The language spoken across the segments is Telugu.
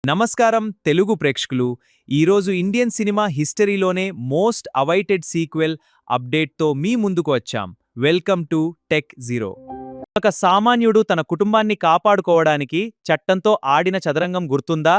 నమస్కారం తెలుగు ప్రేక్షకులు. ఈరోజు ఇండియన్ సినిమా హిస్టరీలోనే మోస్ట్ అవైటెడ్ సీక్వెల్ అప్డేట్తో మీ ముందుకు వచ్చాం. Welcome to tech zero. ఒక సామాన్యుడు తన కుటుంబాన్ని కాపాడుకోవడానికి చట్టంతో ఆడిన చదరంగం గుర్తుందా?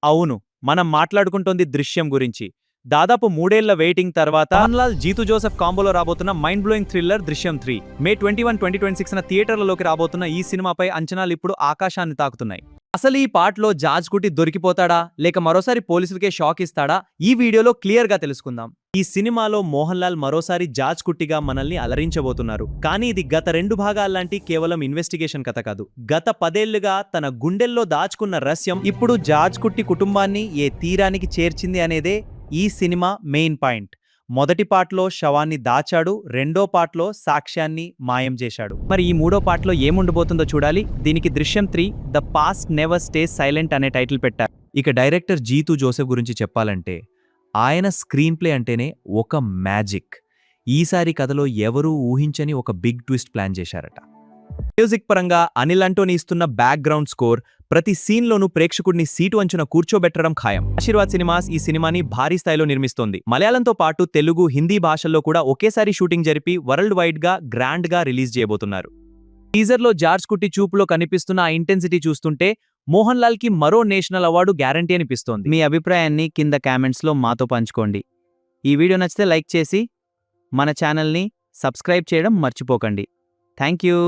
అవును, మనం మాట్లాడుకుంటోంది దృశ్యం గురించి. దాదాపు 3 ఏళ్ల వెయిటింగ్ తర్వాత మోహన్లాల్ జీతు జోసెఫ్ కాంబోలో రాబోతున్న మైండ్ బ్లోయింగ్ థ్రిల్లర్ దృశ్యం 3 మే 21, 2026న థియేటర్లలోకి రాబోతున్న ఈ సినిమాపై అంచనాలు ఇప్పుడు ఆకాశాన్ని తాకుతున్నాయి. అసలు ఈ పాటలో జార్జ్ కుట్టి దొరికిపోతాడా లేక మరోసారి పోలీసులకే షాక్ ఇస్తాడా? ఈ వీడియోలో క్లియర్ గా తెలుసుకుందాం. ఈ సినిమాలో మోహన్లాల్ మరోసారి జార్జ్ కుట్టిగా మనల్ని అలరించబోతున్నారు. కానీ ఇది గత 2 భాగాల్లాంటి కేవలం ఇన్వెస్టిగేషన్ కథ కాదు. గత 10 ఏళ్లుగా తన గుండెల్లో దాచుకున్న రహస్యం ఇప్పుడు జార్జ్ కుట్టి కుటుంబాన్ని ఏ తీరానికి చేర్చింది అనేదే ఈ సినిమా మెయిన్ పాయింట్. మొదటి పార్ట్లో శవాన్ని దాచాడు, రెండో పార్ట్లో సాక్ష్యాన్ని మాయం చేశాడు. మరి ఈ మూడో పార్ట్లో ఏముండబోతుందో చూడాలి. దీనికి దృశ్యం 3 the past never stays silent అనే టైటిల్ పెట్టారు. ఇక డైరెక్టర్ జీతు జోసెఫ్ గురించి చెప్పాలంటే ఆయన స్క్రీన్ ప్లే అంటేనే ఒక మ్యాజిక్. ఈసారి కథలో ఎవరూ ఊహించని ఒక బిగ్ ట్విస్ట్ ప్లాన్ చేశారట. మ్యూజిక్ పరంగా అనిల్ అంటోని ఇస్తున్న బ్యాక్గ్రౌండ్ స్కోర్ ప్రతి సీన్లోనూ ప్రేక్షకుడిని సీటు అంచున కూర్చోబెట్టడం ఖాయం. ఆశీర్వాద్ సినిమాస్ ఈ సినిమాని భారీ స్థాయిలో నిర్మిస్తోంది. మలయాళంతో పాటు తెలుగు, హిందీ భాషల్లో కూడా ఒకేసారి షూటింగ్ జరిపి వరల్డ్ వైడ్ గా గ్రాండ్ గా రిలీజ్ చేయబోతున్నారు. టీజర్లో జార్జ్ కుట్టి చూపులో కనిపిస్తున్న ఆ ఇంటెన్సిటీ చూస్తుంటే మోహన్ లాల్ కి మరో నేషనల్ అవార్డు గ్యారంటీ అనిపిస్తోంది. మీ అభిప్రాయాన్ని కింద కామెంట్స్ లో మాతో పంచుకోండి. ఈ వీడియో నచ్చితే లైక్ చేసి మన ఛానల్ని సబ్స్క్రైబ్ చేయడం మర్చిపోకండి. Thank you.